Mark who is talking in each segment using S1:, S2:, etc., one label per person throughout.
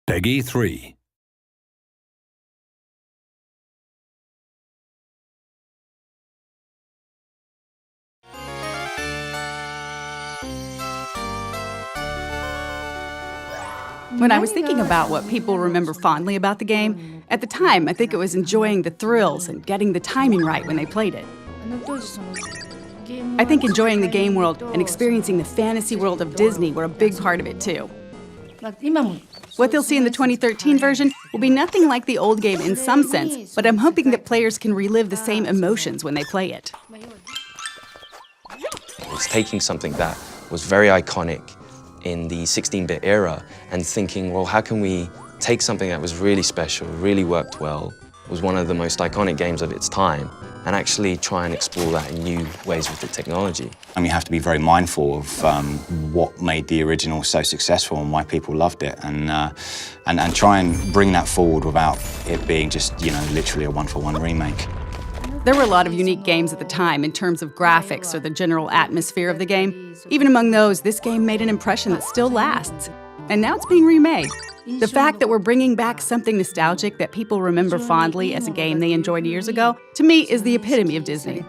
S1: Peggy 3.
S2: When I was thinking about what people remember fondly about the game, at the time, I think it was enjoying the thrills and getting the timing right when they played it. I think enjoying the game world and experiencing the fantasy world of Disney were a big part of it too. What they'll see in the 2013 version will be nothing like the old game in some sense, but I'm hoping that players can relive the same emotions when they play it.
S3: It's taking something that was very iconic in the 16-bit era and thinking, well, how can we take something that was really special, really worked well, was one of the most iconic games of its time, and actually try and explore that in new ways with the technology.
S4: And you have to be very mindful of what made the original so successful and why people loved it, and try and bring that forward without it being just, literally a one-for-one remake.
S2: There were a lot of unique games at the time in terms of graphics or the general atmosphere of the game. Even among those, this game made an impression that still lasts. And now it's being remade. The fact that we're bringing back something nostalgic that people remember fondly as a game they enjoyed years ago, to me, is the epitome of Disney.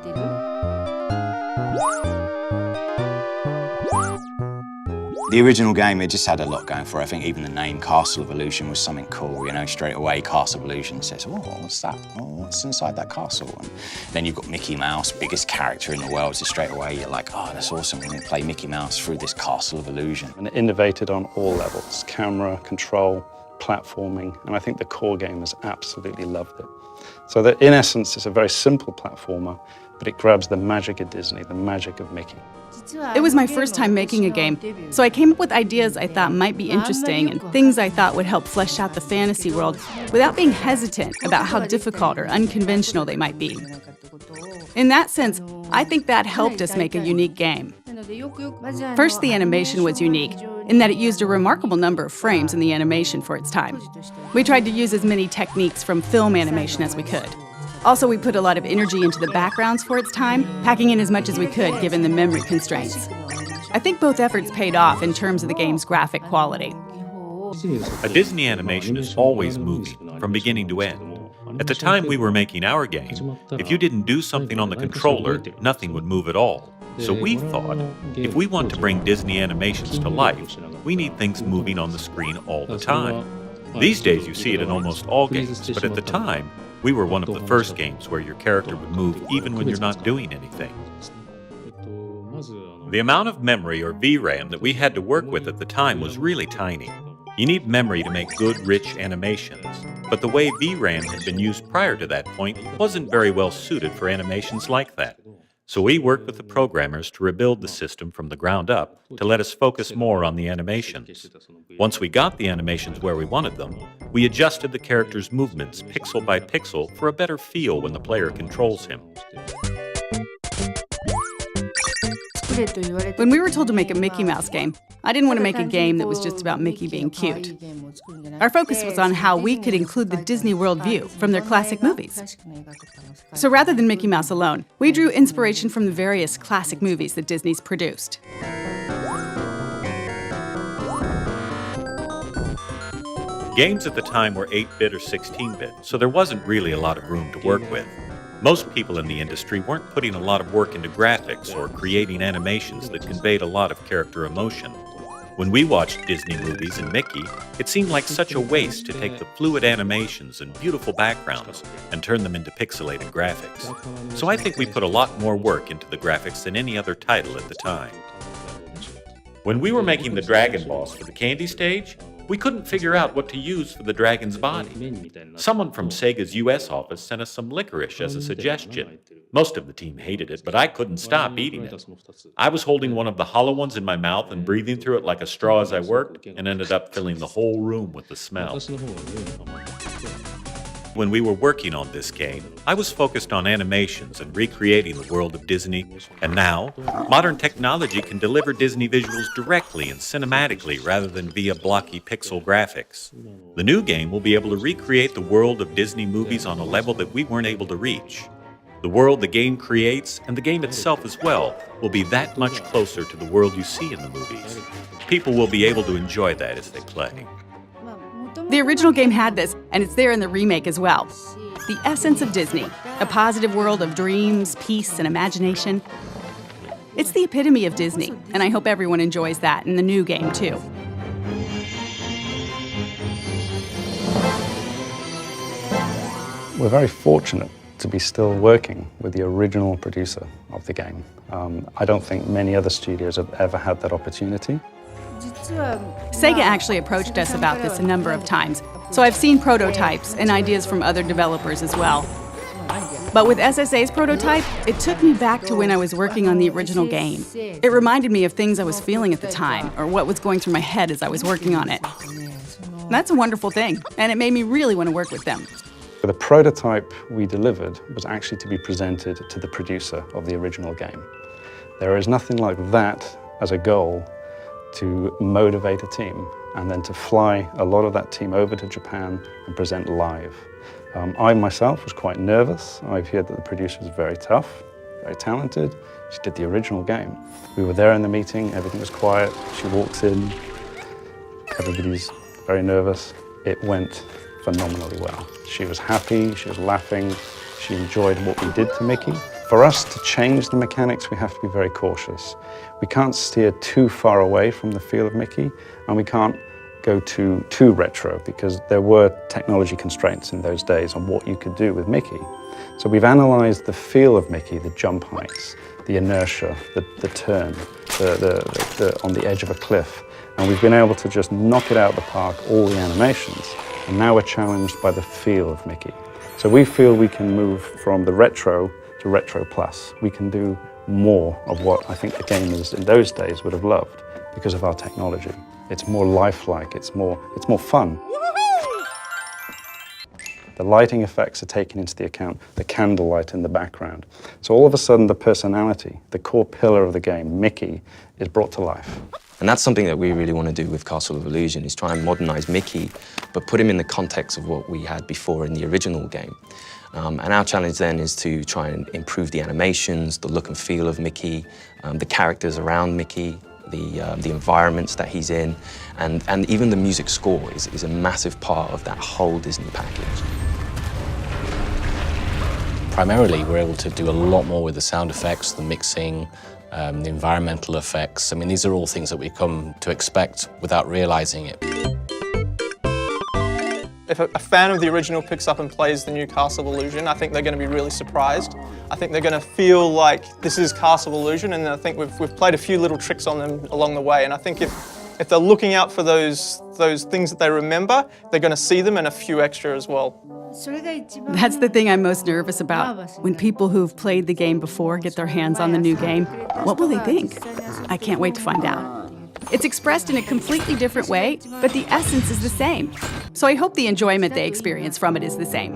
S4: The original game, it just had a lot going for it. I think even the name Castle of Illusion was something cool, straight away Castle of Illusion says, oh, what's that? Oh, what's inside that castle? And then you've got Mickey Mouse, biggest character in the world, so straight away you're like, oh, that's awesome, we're gonna play Mickey Mouse through this Castle of Illusion.
S5: And it innovated on all levels, camera, control, platforming, and I think the core gamers absolutely loved it. So that in essence, it's a very simple platformer, but it grabs the magic of Disney, the magic of Mickey.
S2: It was my first time making a game, so I came up with ideas I thought might be interesting and things I thought would help flesh out the fantasy world without being hesitant about how difficult or unconventional they might be. In that sense, I think that helped us make a unique game. First, the animation was unique, in that it used a remarkable number of frames in the animation for its time. We tried to use as many techniques from film animation as we could. Also, we put a lot of energy into the backgrounds for its time, packing in as much as we could given the memory constraints. I think both efforts paid off in terms of the game's graphic quality.
S6: A Disney animation is always moving, from beginning to end. At the time we were making our game, if you didn't do something on the controller, nothing would move at all. So we thought, if we want to bring Disney animations to life, we need things moving on the screen all the time. These days you see it in almost all games, but at the time, we were one of the first games where your character would move even when you're not doing anything. The amount of memory or VRAM that we had to work with at the time was really tiny. You need memory to make good, rich animations, but the way VRAM had been used prior to that point wasn't very well suited for animations like that. So we worked with the programmers to rebuild the system from the ground up to let us focus more on the animations. Once we got the animations where we wanted them, we adjusted the character's movements pixel by pixel for a better feel when the player controls him.
S2: When we were told to make a Mickey Mouse game, I didn't want to make a game that was just about Mickey being cute. Our focus was on how we could include the Disney world view from their classic movies. So rather than Mickey Mouse alone, we drew inspiration from the various classic movies that Disney's produced.
S6: Games at the time were 8-bit or 16-bit, so there wasn't really a lot of room to work with. Most people in the industry weren't putting a lot of work into graphics or creating animations that conveyed a lot of character emotion. When we watched Disney movies and Mickey, it seemed like such a waste to take the fluid animations and beautiful backgrounds and turn them into pixelated graphics. So I think we put a lot more work into the graphics than any other title at the time. When we were making the dragon boss for the candy stage, we couldn't figure out what to use for the dragon's body. Someone from Sega's US office sent us some licorice as a suggestion. Most of the team hated it, but I couldn't stop eating it. I was holding one of the hollow ones in my mouth and breathing through it like a straw as I worked, and ended up filling the whole room with the smell. When we were working on this game, I was focused on animations and recreating the world of Disney, and now, modern technology can deliver Disney visuals directly and cinematically rather than via blocky pixel graphics. The new game will be able to recreate the world of Disney movies on a level that we weren't able to reach. The world the game creates, and the game itself as well, will be that much closer to the world you see in the movies. People will be able to enjoy that as they play.
S2: The original game had this, and it's there in the remake as well. The essence of Disney, a positive world of dreams, peace, and imagination. It's the epitome of Disney, and I hope everyone enjoys that in the new game, too.
S5: We're very fortunate to be still working with the original producer of the game. I don't think many other studios have ever had that opportunity.
S2: SEGA actually approached us about this a number of times, so I've seen prototypes and ideas from other developers as well. But with SSA's prototype, it took me back to when I was working on the original game. It reminded me of things I was feeling at the time, or what was going through my head as I was working on it. That's a wonderful thing, and it made me really want to work with them.
S5: The prototype we delivered was actually to be presented to the producer of the original game. There is nothing like that as a goal to motivate a team and then to fly a lot of that team over to Japan and present live. I myself was quite nervous. I've heard that the producer was very tough, very talented. She did the original game. We were there in the meeting, everything was quiet. She walks in, everybody's very nervous. It went phenomenally well. She was happy, she was laughing, she enjoyed what we did to Mickey. For us to change the mechanics, we have to be very cautious. We can't steer too far away from the feel of Mickey, and we can't go too retro, because there were technology constraints in those days on what you could do with Mickey. So we've analyzed the feel of Mickey, the jump heights, the inertia, the turn, on the edge of a cliff, and we've been able to just knock it out of the park, all the animations, and now we're challenged by the feel of Mickey. So we feel we can move from the retro to retro plus. We can do more of what I think the gamers in those days would have loved because of our technology. It's more lifelike, it's more fun. The lighting effects are taken into the account, the candlelight in the background. So all of a sudden the personality, the core pillar of the game, Mickey, is brought to life.
S3: And that's something that we really want to do with Castle of Illusion, is try and modernize Mickey, but put him in the context of what we had before in the original game. And our challenge then is to try and improve the animations, the look and feel of Mickey, the characters around Mickey, the environments that he's in, and even the music score is a massive part of that whole Disney package.
S1: Primarily, we're able to do a lot more with the sound effects, the mixing, the environmental effects. I mean, these are all things that we come to expect without realizing it.
S7: If a fan of the original picks up and plays the new Castle of Illusion, I think they're going to be really surprised. I think they're going to feel like this is Castle of Illusion, and I think we've played a few little tricks on them along the way. And I think if they're looking out for those things that they remember, they're going to see them and a few extra as well.
S2: That's the thing I'm most nervous about. When people who've played the game before get their hands on the new game, what will they think? I can't wait to find out. It's expressed in a completely different way, but the essence is the same. So I hope the enjoyment they experience from it is the same.